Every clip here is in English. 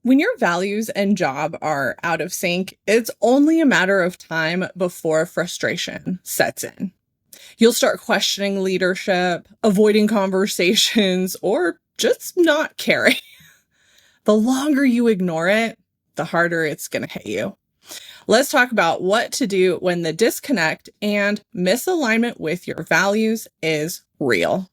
When your values and job are out of sync, it's only a matter of time before frustration sets in. You'll start questioning leadership, avoiding conversations, or just not caring. The longer you ignore it, the harder it's going to hit you. Let's talk about what to do when the disconnect and misalignment with your values is real.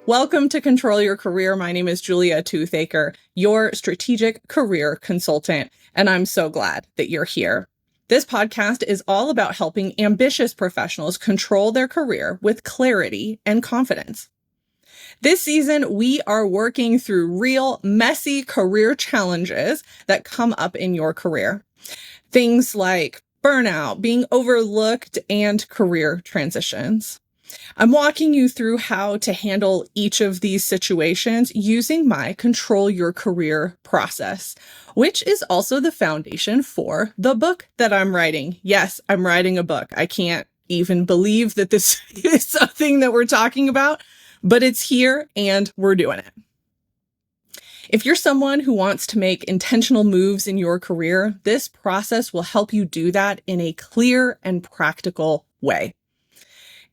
Welcome to Control Your Career. My name is Julia Toothacre, your strategic career consultant, and I'm so glad that you're here. This podcast is all about helping ambitious professionals control their career with clarity and confidence. This season, we are working through real, messy career challenges that come up in your career. Things like burnout, being overlooked, and career transitions. I'm walking you through how to handle each of these situations using my Control Your Career process, which is also the foundation for the book that I'm writing. Yes, I'm writing a book. I can't even believe that this is something that we're talking about, but it's here and we're doing it. If you're someone who wants to make intentional moves in your career, this process will help you do that in a clear and practical way.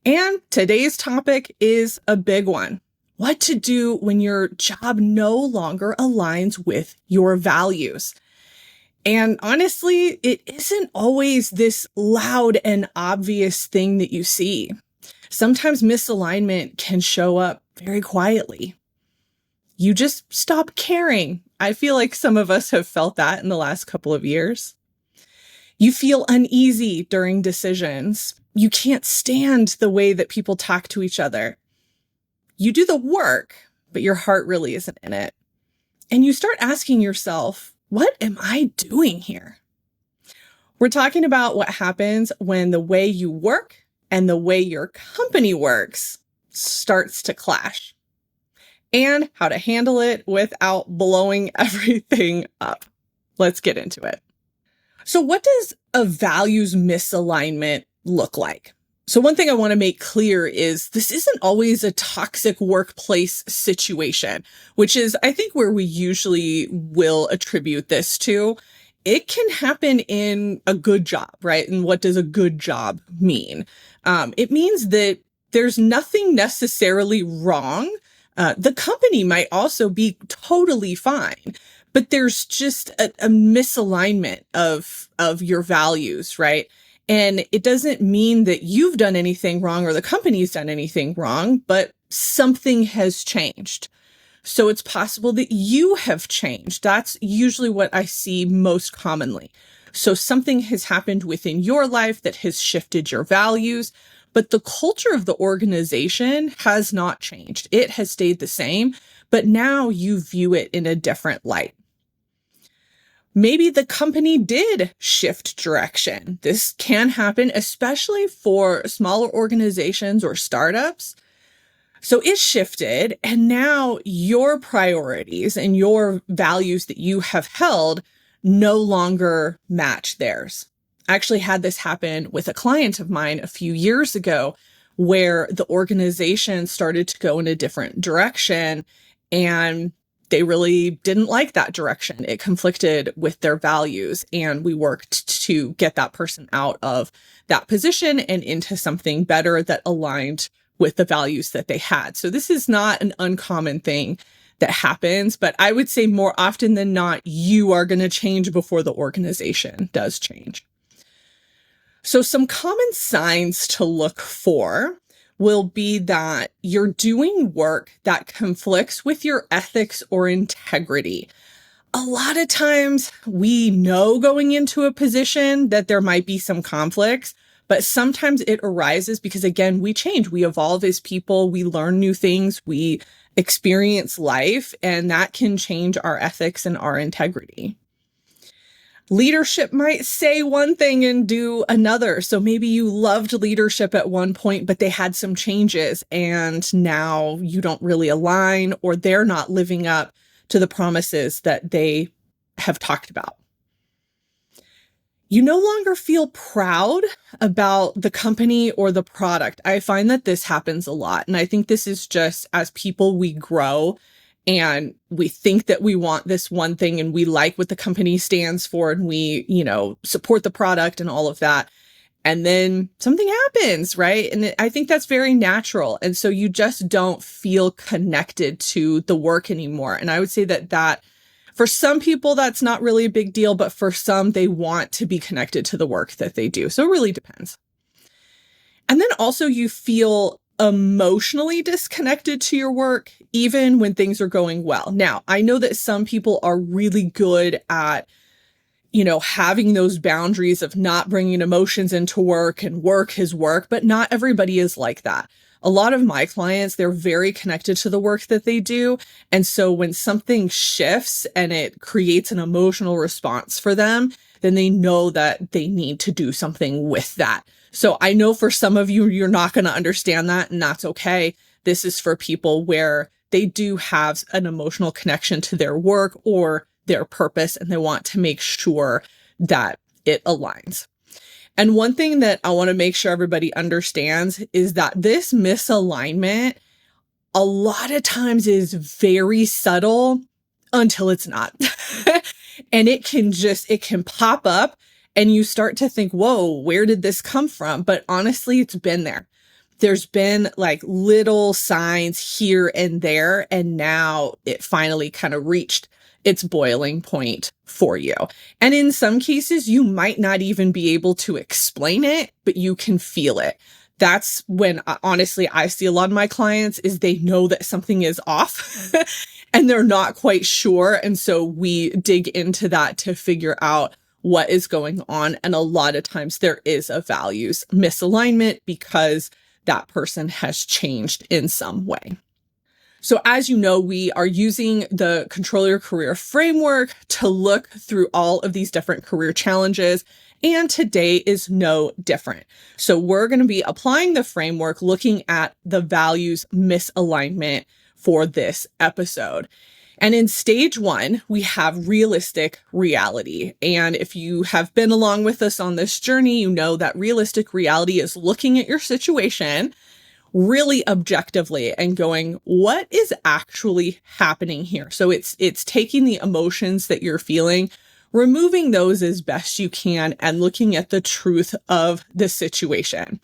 And today's topic is a big one. What to do when your job no longer aligns with your values. And honestly, it isn't always this loud and obvious thing that you see. Sometimes misalignment can show up very quietly. You just stop caring. I feel like some of us have felt that in the last couple of years. You feel uneasy during decisions. You can't stand the way that people talk to each other. You do the work, but your heart really isn't in it. And you start asking yourself, what am I doing here? We're talking about what happens when the way you work and the way your company works starts to clash, and how to handle it without blowing everything up. Let's get into it. So what does a values misalignment look like? So one thing I want to make clear is this isn't always a toxic workplace situation, which is, I think, where we usually will attribute this to. It can happen in a good job, right? And what does a good job mean? It means that there's nothing necessarily wrong. The company might also be totally fine, but there's just a misalignment of your values, right? And it doesn't mean that you've done anything wrong or the company's done anything wrong, but something has changed. So it's possible that you have changed. That's usually what I see most commonly. So something has happened within your life that has shifted your values, but the culture of the organization has not changed. It has stayed the same, but now you view it in a different light. Maybe the company did shift direction. This can happen, especially for smaller organizations or startups. So it shifted, and now your priorities and your values that you have held no longer match theirs. I actually had this happen with a client of mine a few years ago, where the organization started to go in a different direction, and they really didn't like that direction. It conflicted with their values, and we worked to get that person out of that position and into something better that aligned with the values that they had. So this is not an uncommon thing that happens, but I would say more often than not, you are going to change before the organization does change. So some common signs to look for will be that you're doing work that conflicts with your ethics or integrity. A lot of times we know going into a position that there might be some conflicts, but sometimes it arises because, again, we change, we evolve as people, we learn new things, we experience life, and that can change our ethics and our integrity. Leadership might say one thing and do another. So maybe you loved leadership at one point, but they had some changes and now you don't really align, or they're not living up to the promises that they have talked about. You no longer feel proud about the company or the product. I find that this happens a lot. And I think this is just as people, we grow and we think that we want this one thing and we like what the company stands for and we, support the product and all of that. And then something happens, right? And I think that's very natural. And so you just don't feel connected to the work anymore. And I would say that for some people, that's not really a big deal, but for some, they want to be connected to the work that they do. So it really depends. And then also you feel emotionally disconnected to your work, even when things are going well. Now, I know that some people are really good at having those boundaries of not bringing emotions into work and work is work, but not everybody is like that. A lot of my clients, they're very connected to the work that they do. And so when something shifts and it creates an emotional response for them, then they know that they need to do something with that. So I know for some of you, you're not going to understand that, and that's okay. This is for people where they do have an emotional connection to their work or their purpose, and they want to make sure that it aligns. And one thing that I want to make sure everybody understands is that this misalignment a lot of times is very subtle until it's not. And it can pop up and you start to think, whoa, where did this come from? But honestly, it's been there. There's been like little signs here and there, and now it finally kind of reached its boiling point for you. And in some cases, you might not even be able to explain it, but you can feel it. That's when, honestly, I see a lot of my clients is they know that something is off and they're not quite sure. And so we dig into that to figure out what is going on. And a lot of times there is a values misalignment because that person has changed in some way. So as you know, we are using the Control Your Career framework to look through all of these different career challenges, and today is no different. So we're going to be applying the framework, looking at the values misalignment for this episode. And in stage 1, we have realistic reality. And if you have been along with us on this journey, you know that realistic reality is looking at your situation really objectively and going, what is actually happening here? So it's taking the emotions that you're feeling, removing those as best you can, and looking at the truth of the situation.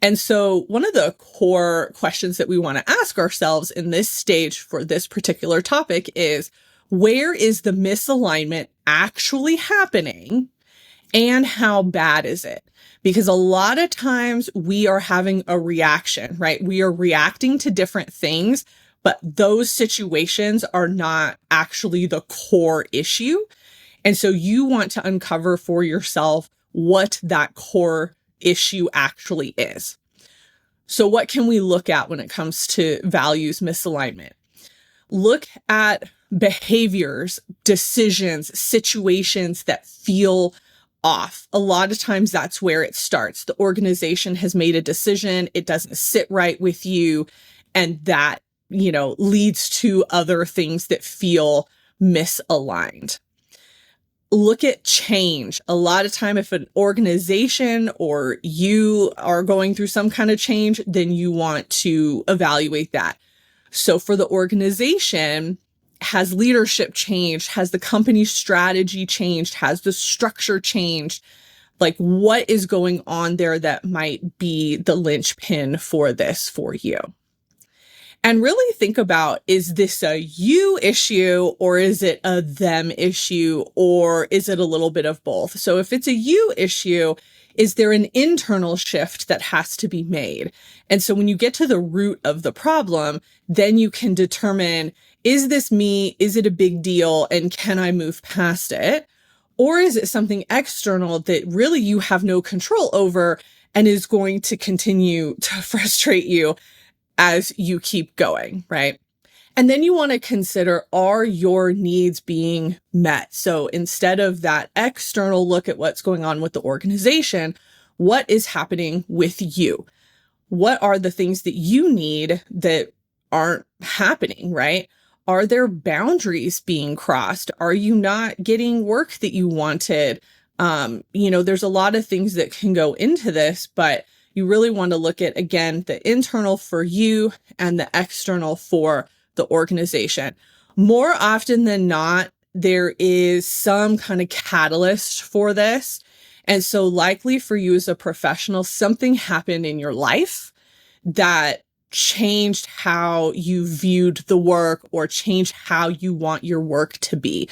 And so one of the core questions that we want to ask ourselves in this stage for this particular topic is, where is the misalignment actually happening and how bad is it? Because a lot of times we are having a reaction, right? We are reacting to different things, but those situations are not actually the core issue. And so you want to uncover for yourself what that core issue actually is. So what can we look at when it comes to values misalignment? Look at behaviors, decisions, situations that feel off. A lot of times that's where it starts. The organization has made a decision. It doesn't sit right with you. And that, leads to other things that feel misaligned. Look at change. A lot of time, if an organization or you are going through some kind of change, then you want to evaluate that. So for the organization, has leadership changed? Has the company's strategy changed? Has the structure changed? Like, what is going on there that might be the linchpin for this for you? And really think about, is this a you issue or is it a them issue, or is it a little bit of both? So if it's a you issue, is there an internal shift that has to be made? And so when you get to the root of the problem, then you can determine, is this me? Is it a big deal? And can I move past it? Or is it something external that really you have no control over and is going to continue to frustrate you as you keep going, right? And then you want to consider, are your needs being met? So instead of that external look at what's going on with the organization, what is happening with you? What are the things that you need that aren't happening, right? Are there boundaries being crossed? Are you not getting work that you wanted? There's a lot of things that can go into this, but you really want to look at, again, the internal for you and the external for the organization. More often than not, there is some kind of catalyst for this. And so likely for you as a professional, something happened in your life that changed how you viewed the work or changed how you want your work to be.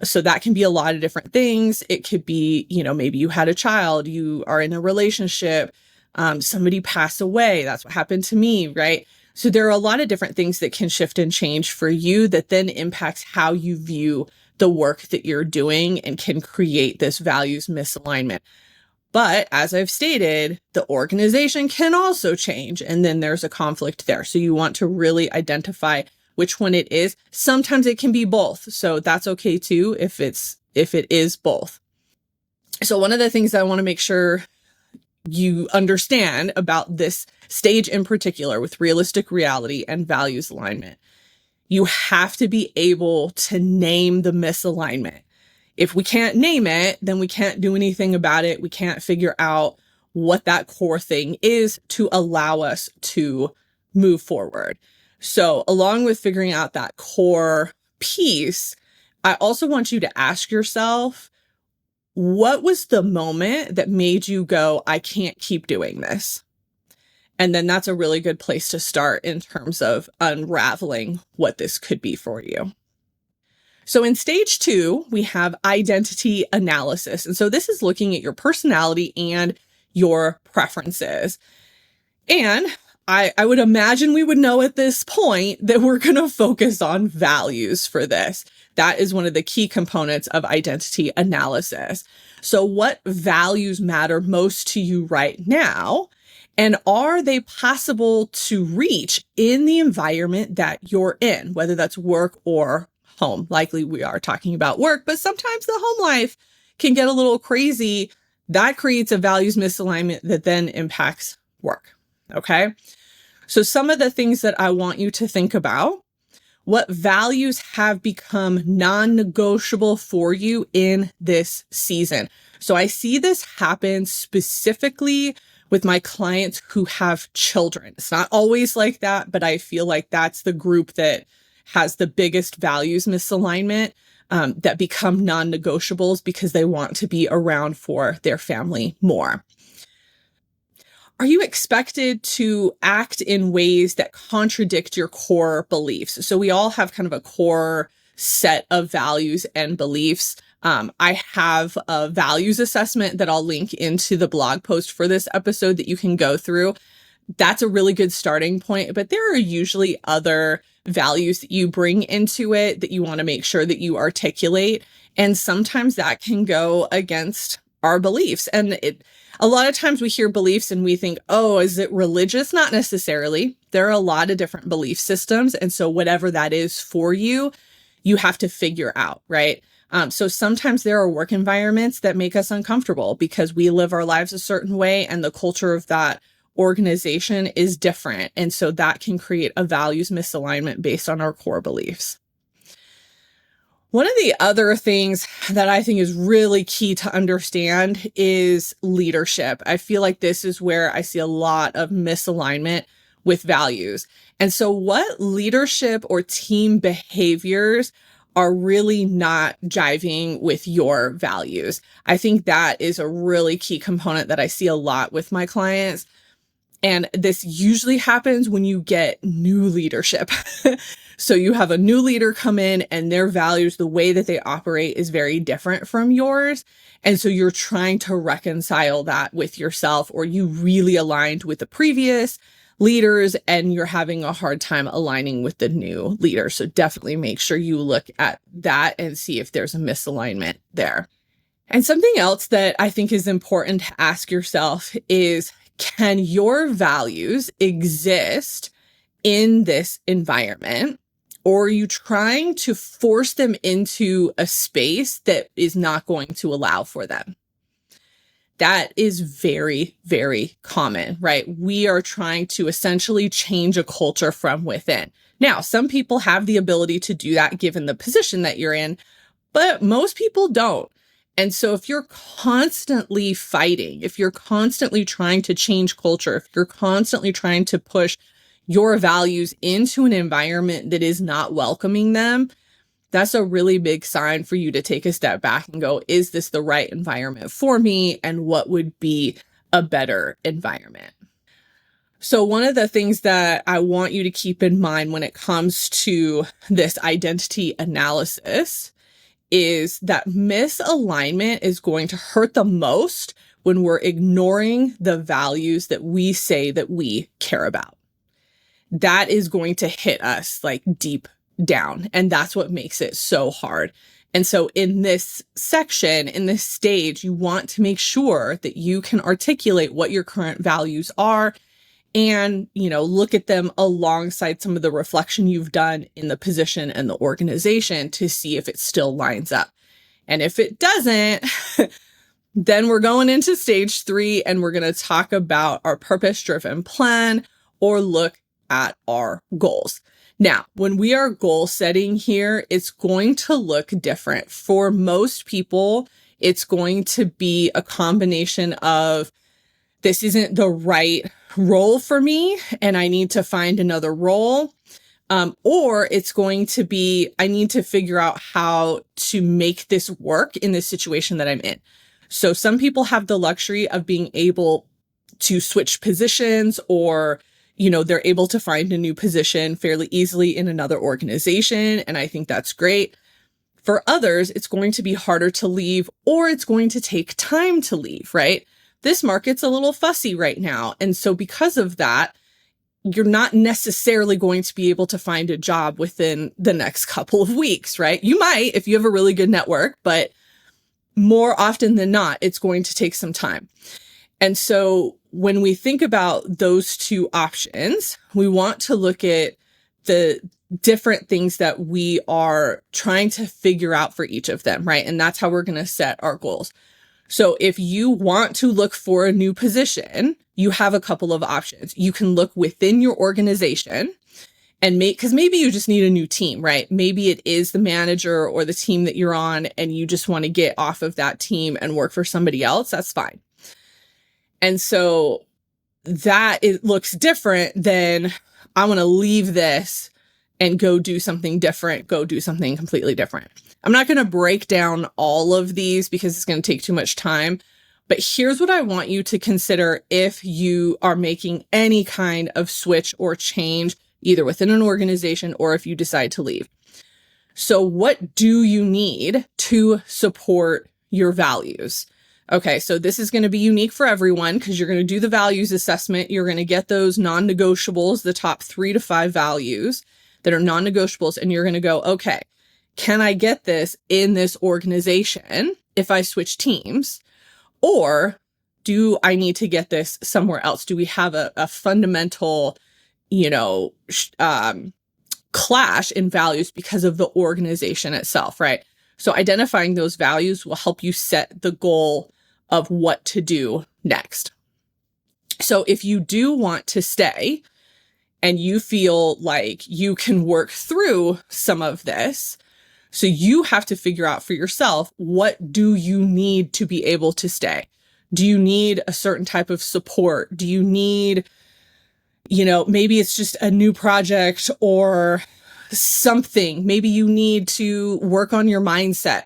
So that can be a lot of different things. It could be, maybe you had a child, you are in a relationship, somebody passed away. That's what happened to me, right? So there are a lot of different things that can shift and change for you that then impacts how you view the work that you're doing and can create this values misalignment. But as I've stated, the organization can also change, and then there's a conflict there. So you want to really identify which one it is. Sometimes it can be both. So that's okay too if it is both. So one of the things I want to make sure you understand about this stage in particular with realistic reality and values alignment, you have to be able to name the misalignment. If we can't name it, then we can't do anything about it. We can't figure out what that core thing is to allow us to move forward. So along with figuring out that core piece, I also want you to ask yourself, what was the moment that made you go, I can't keep doing this? And then that's a really good place to start in terms of unraveling what this could be for you. So in stage 2, we have identity analysis. And so this is looking at your personality and your preferences. And I would imagine we would know at this point that we're going to focus on values for this. That is one of the key components of identity analysis. So what values matter most to you right now? And are they possible to reach in the environment that you're in, whether that's work or home? Likely we are talking about work, but sometimes the home life can get a little crazy. That creates a values misalignment that then impacts work. Okay. So some of the things that I want you to think about, what values have become non-negotiable for you in this season. So I see this happen specifically with my clients who have children. It's not always like that, but I feel like that's the group that has the biggest values misalignment that become non-negotiables because they want to be around for their family more. Are you expected to act in ways that contradict your core beliefs? So we all have kind of a core set of values and beliefs. I have a values assessment that I'll link into the blog post for this episode that you can go through. That's a really good starting point, but there are usually other values that you bring into it that you want to make sure that you articulate. And sometimes that can go against our beliefs. And a lot of times we hear beliefs and we think, oh, is it religious? Not necessarily. There are a lot of different belief systems. And so whatever that is for you, you have to figure out, right? So sometimes there are work environments that make us uncomfortable because we live our lives a certain way and the culture of that organization is different. And so that can create a values misalignment based on our core beliefs. One of the other things that I think is really key to understand is leadership. I feel like this is where I see a lot of misalignment with values. And so what leadership or team behaviors are really not jiving with your values? I think that is a really key component that I see a lot with my clients. And this usually happens when you get new leadership. So you have a new leader come in and their values, the way that they operate is very different from yours. And so you're trying to reconcile that with yourself, or you really aligned with the previous leaders and you're having a hard time aligning with the new leader. So definitely make sure you look at that and see if there's a misalignment there. And something else that I think is important to ask yourself is, can your values exist in this environment? Or are you trying to force them into a space that is not going to allow for them? That is very, very common, right? We are trying to essentially change a culture from within. Now, some people have the ability to do that given the position that you're in, but most people don't. And so if you're constantly fighting, if you're constantly trying to change culture, if you're constantly trying to push your values into an environment that is not welcoming them, that's a really big sign for you to take a step back and go, is this the right environment for me? And what would be a better environment? So one of the things that I want you to keep in mind when it comes to this identity analysis is that misalignment is going to hurt the most when we're ignoring the values that we say that we care about. That is going to hit us like deep down. And that's what makes it so hard. And so in this section, in this stage, you want to make sure that you can articulate what your current values are and, look at them alongside some of the reflection you've done in the position and the organization to see if it still lines up. And if it doesn't, then we're going into stage 3 and we're going to talk about our purpose-driven plan or look at our goals. Now, when we are goal setting here, it's going to look different. For most people, it's going to be a combination of this isn't the right role for me and I need to find another role. Or it's going to be, I need to figure out how to make this work in this situation that I'm in. So some people have the luxury of being able to switch positions or, they're able to find a new position fairly easily in another organization. And I think that's great. For others, it's going to be harder to leave or it's going to take time to leave, right? This market's a little fussy right now. And so because of that, you're not necessarily going to be able to find a job within the next couple of weeks, right? You might if you have a really good network, but more often than not, it's going to take some time. And so when we think about those two options, we want to look at the different things that we are trying to figure out for each of them, right? And that's how we're going to set our goals. So if you want to look for a new position, you have a couple of options. You can look within your organization and because maybe you just need a new team, right? Maybe it is the manager or the team that you're on and you just want to get off of that team and work for somebody else. That's fine. And so it looks different than I want to leave this and go do something different, go do something completely different. I'm not going to break down all of these because it's going to take too much time, but here's what I want you to consider if you are making any kind of switch or change, either within an organization or if you decide to leave. So what do you need to support your values? Okay, so this is going to be unique for everyone because you're going to do the values assessment. You're going to get those non-negotiables, the top 3 to 5 values that are non-negotiables. And you're going to go, okay, can I get this in this organization if I switch teams? Or do I need to get this somewhere else? Do we have a fundamental, clash in values because of the organization itself, right? So identifying those values will help you set the goal of what to do next. So if you do want to stay and you feel like you can work through some of this, so you have to figure out for yourself, what do you need to be able to stay? Do you need a certain type of support? Do you need, maybe it's just a new project or something. Maybe you need to work on your mindset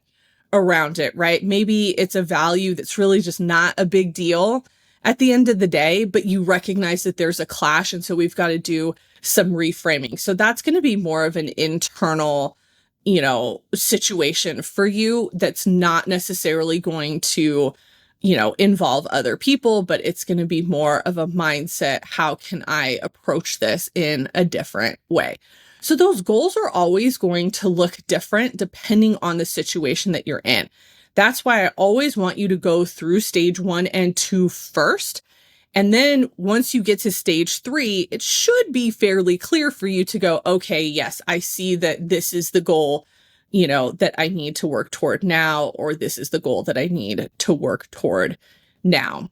around it, right? Maybe it's a value that's really just not a big deal at the end of the day, but you recognize that there's a clash. And so we've got to do some reframing. So that's going to be more of an internal, situation for you that's not necessarily going to, involve other people, but it's going to be more of a mindset. How can I approach this in a different way? So those goals are always going to look different depending on the situation that you're in. That's why I always want you to go through stage 1 and 2 first. And then once you get to stage 3, it should be fairly clear for you to go, okay, yes, I see that this is the goal, that I need to work toward now, or this is the goal that I need to work toward now.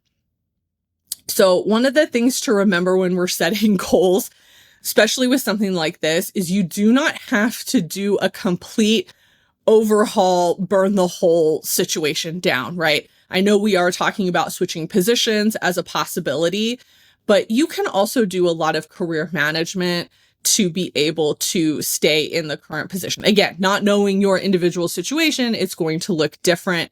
So one of the things to remember when we're setting goals, especially with something like this, is you do not have to do a complete overhaul, burn the whole situation down, right? I know we are talking about switching positions as a possibility, but you can also do a lot of career management to be able to stay in the current position. Again, not knowing your individual situation, it's going to look different.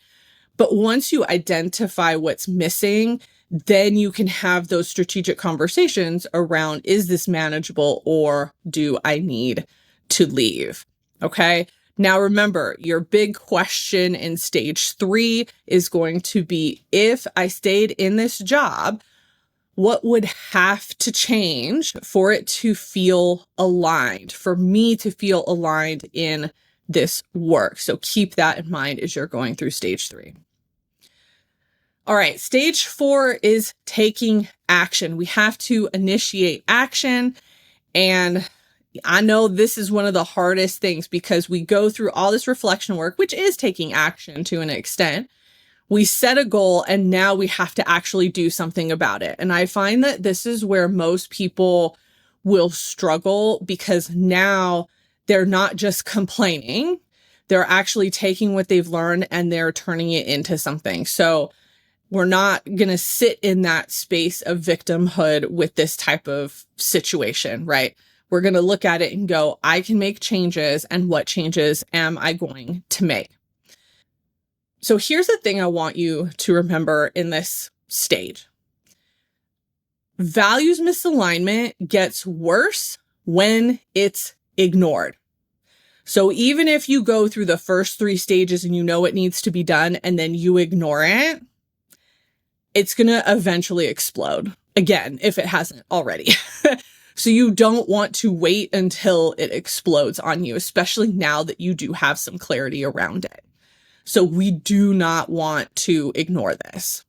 But once you identify what's missing, then you can have those strategic conversations around, is this manageable or do I need to leave? Okay. Now remember, your big question in stage 3 is going to be, if I stayed in this job, what would have to change for it to feel aligned, for me to feel aligned in this work? So keep that in mind as you're going through stage 3. All right, stage 4 is taking action. We have to initiate action. And I know this is one of the hardest things because we go through all this reflection work, which is taking action to an extent. We set a goal and now we have to actually do something about it. And I find that this is where most people will struggle because now they're not just complaining, they're actually taking what they've learned and they're turning it into something. So we're not going to sit in that space of victimhood with this type of situation, right? We're going to look at it and go, I can make changes, and what changes am I going to make? So here's the thing I want you to remember in this stage. Values misalignment gets worse when it's ignored. So even if you go through the first 3 stages and you know it needs to be done and then you ignore it, it's going to eventually explode again, if it hasn't already. So you don't want to wait until it explodes on you, especially now that you do have some clarity around it. So we do not want to ignore this.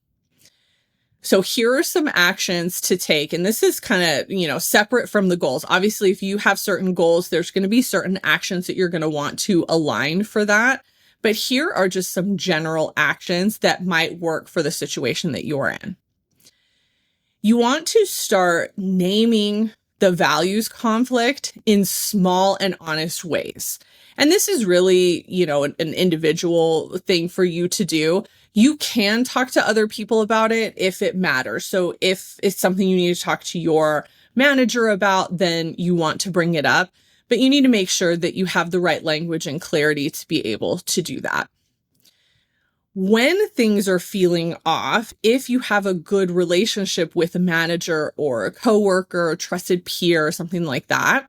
So here are some actions to take. And this is kind of, separate from the goals. Obviously, if you have certain goals, there's going to be certain actions that you're going to want to align for that. But here are just some general actions that might work for the situation that you're in. You want to start naming the values conflict in small and honest ways. And this is really, an individual thing for you to do. You can talk to other people about it if it matters. So if it's something you need to talk to your manager about, then you want to bring it up. But you need to make sure that you have the right language and clarity to be able to do that. When things are feeling off, if you have a good relationship with a manager or a coworker, a trusted peer, or something like that,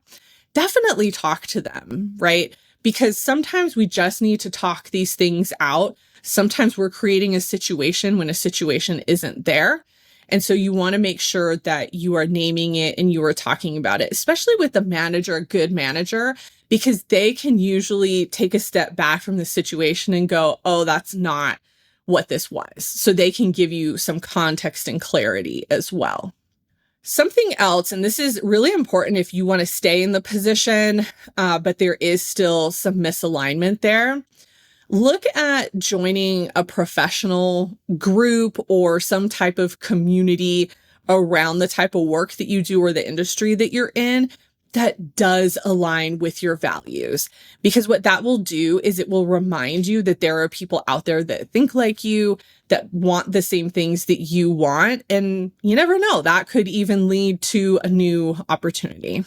definitely talk to them, right? Because sometimes we just need to talk these things out. Sometimes we're creating a situation when a situation isn't there. And so you want to make sure that you are naming it and you are talking about it, especially with a manager, a good manager, because they can usually take a step back from the situation and go, oh, that's not what this was. So they can give you some context and clarity as well. Something else, and this is really important if you want to stay in the position, but there is still some misalignment there. Look at joining a professional group or some type of community around the type of work that you do or the industry that you're in that does align with your values. Because what that will do is it will remind you that there are people out there that think like you, that want the same things that you want. And you never know, that could even lead to a new opportunity.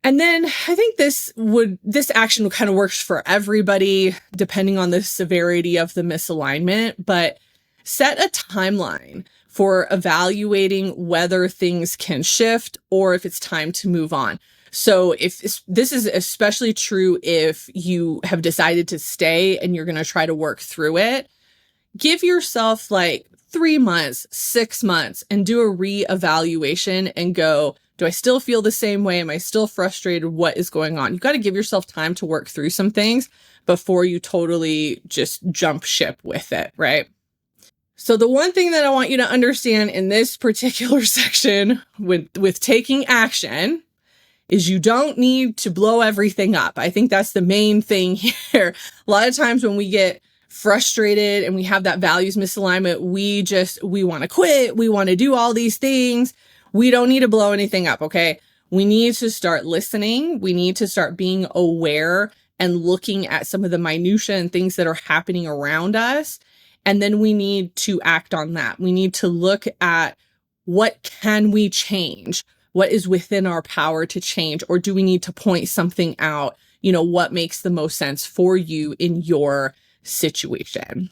And then I think this action kind of works for everybody, depending on the severity of the misalignment, but set a timeline for evaluating whether things can shift or if it's time to move on. So if this is especially true if you have decided to stay and you're going to try to work through it, give yourself like 3 months, 6 months, and do a reevaluation and go, do I still feel the same way? Am I still frustrated? What is going on? You've got to give yourself time to work through some things before you totally just jump ship with it, right? So the one thing that I want you to understand in this particular section with taking action is you don't need to blow everything up. I think that's the main thing here. A lot of times when we get frustrated and we have that values misalignment, we want to quit. We want to do all these things. We don't need to blow anything up, okay? We need to start listening. We need to start being aware and looking at some of the minutia and things that are happening around us. And then we need to act on that. We need to look at what can we change? What is within our power to change? Or do we need to point something out? What makes the most sense for you in your situation?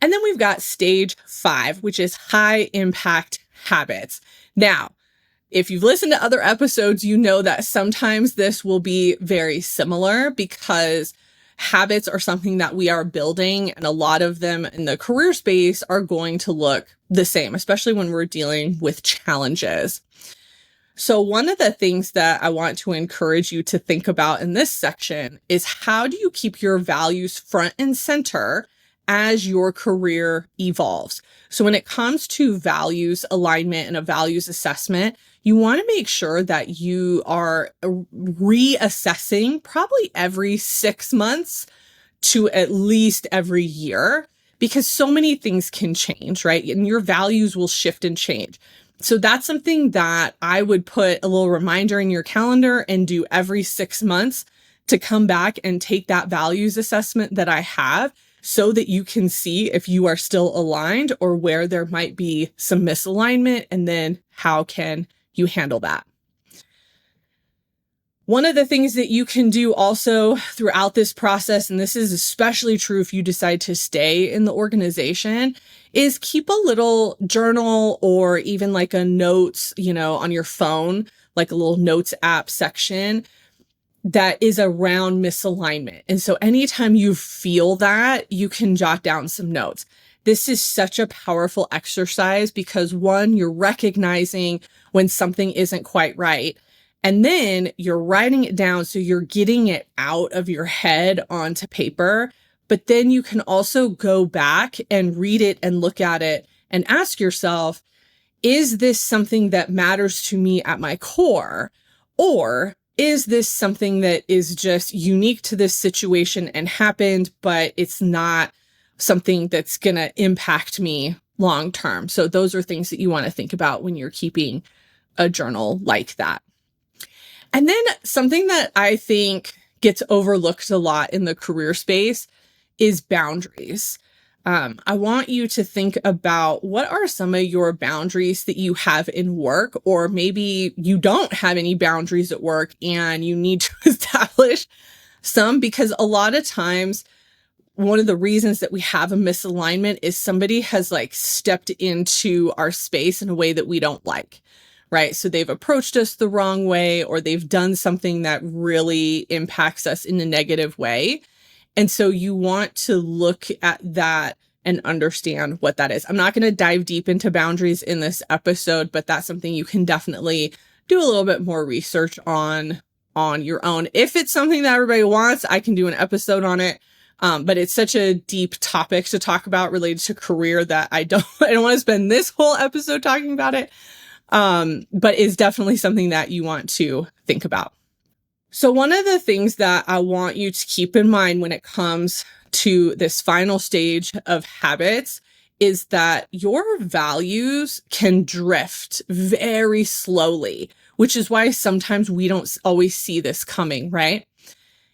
And then we've got stage 5, which is high impact habits. Now, if you've listened to other episodes, you know that sometimes this will be very similar because habits are something that we are building, and a lot of them in the career space are going to look the same, especially when we're dealing with challenges. So one of the things that I want to encourage you to think about in this section is, how do you keep your values front and center as your career evolves? So when it comes to values alignment and a values assessment, you want to make sure that you are reassessing probably every 6 months to at least every year, because so many things can change, right? And your values will shift and change. So that's something that I would put a little reminder in your calendar and do every 6 months, to come back and take that values assessment that I have, so that you can see if you are still aligned or where there might be some misalignment, and then how can you handle that. One of the things that you can do also throughout this process, and this is especially true if you decide to stay in the organization, is keep a little journal or even like a notes, on your phone, like a little notes app section that is around misalignment. And so anytime you feel that, you can jot down some notes. This is such a powerful exercise because, one, you're recognizing when something isn't quite right. And then you're writing it down, so you're getting it out of your head onto paper. But then you can also go back and read it and look at it and ask yourself, is this something that matters to me at my core? Or is this something that is just unique to this situation and happened, but it's not something that's going to impact me long term? So those are things that you want to think about when you're keeping a journal like that. And then something that I think gets overlooked a lot in the career space is boundaries. I want you to think about, what are some of your boundaries that you have in work, or maybe you don't have any boundaries at work and you need to establish some, because a lot of times one of the reasons that we have a misalignment is somebody has stepped into our space in a way that we don't like, right? So they've approached us the wrong way, or they've done something that really impacts us in a negative way. And so you want to look at that and understand what that is. I'm not going to dive deep into boundaries in this episode, but that's something you can definitely do a little bit more research on your own. If it's something that everybody wants, I can do an episode on it. But it's such a deep topic to talk about related to career that I don't want to spend this whole episode talking about it. But it's definitely something that you want to think about. So one of the things that I want you to keep in mind when it comes to this final stage of habits is that your values can drift very slowly, which is why sometimes we don't always see this coming, right?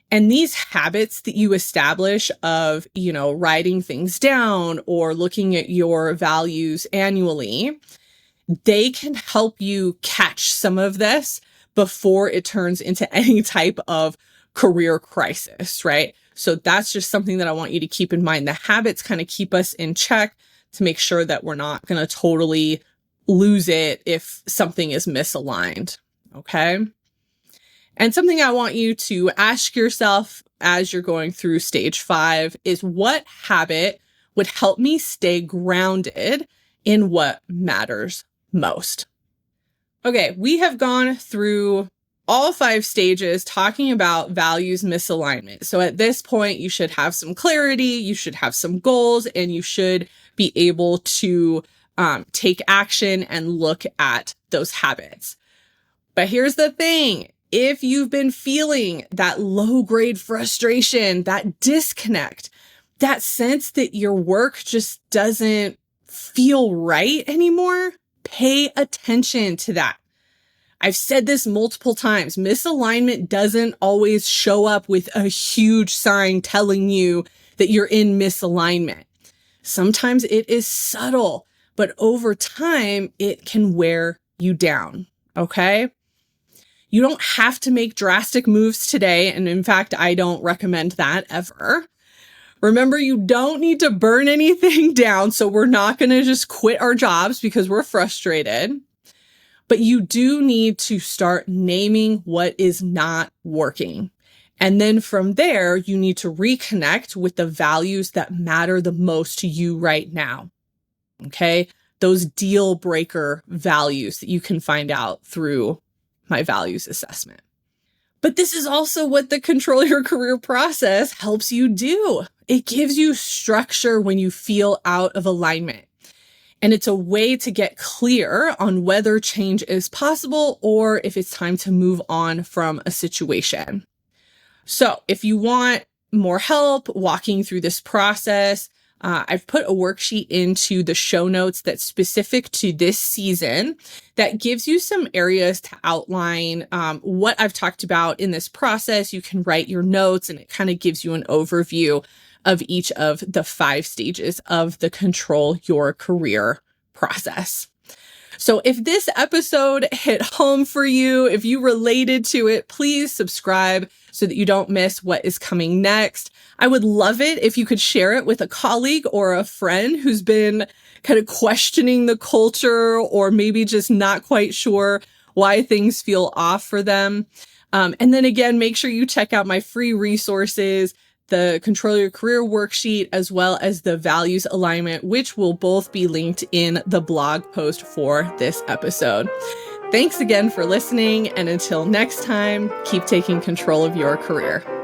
And these habits that you establish of, writing things down or looking at your values annually, they can help you catch some of this before it turns into any type of career crisis, right? So that's just something that I want you to keep in mind. The habits kind of keep us in check to make sure that we're not going to totally lose it if something is misaligned, okay? And something I want you to ask yourself as you're going through stage 5 is, what habit would help me stay grounded in what matters most? Okay, we have gone through all 5 stages talking about values misalignment. So at this point, you should have some clarity, you should have some goals, and you should be able to take action and look at those habits. But here's the thing. If you've been feeling that low-grade frustration, that disconnect, that sense that your work just doesn't feel right anymore, pay attention to that. I've said this multiple times. Misalignment doesn't always show up with a huge sign telling you that you're in misalignment. Sometimes it is subtle, but over time, it can wear you down. Okay? You don't have to make drastic moves today. And in fact, I don't recommend that ever. Remember, you don't need to burn anything down. So we're not going to just quit our jobs because we're frustrated. But you do need to start naming what is not working. And then from there, you need to reconnect with the values that matter the most to you right now. Okay? Those deal breaker values that you can find out through my values assessment. But this is also what the Control Your Career process helps you do. It gives you structure when you feel out of alignment. And it's a way to get clear on whether change is possible or if it's time to move on from a situation. So if you want more help walking through this process, I've put a worksheet into the show notes that's specific to this season that gives you some areas to outline what I've talked about in this process. You can write your notes and it kind of gives you an overview of each of the 5 stages of the Control Your Career process. So if this episode hit home for you, if you related to it, please subscribe so that you don't miss what is coming next. I would love it if you could share it with a colleague or a friend who's been kind of questioning the culture or maybe just not quite sure why things feel off for them. And then again, make sure you check out my free resources, the Control Your Career worksheet, as well as the values alignment, which will both be linked in the blog post for this episode. Thanks again for listening. And until next time, keep taking control of your career.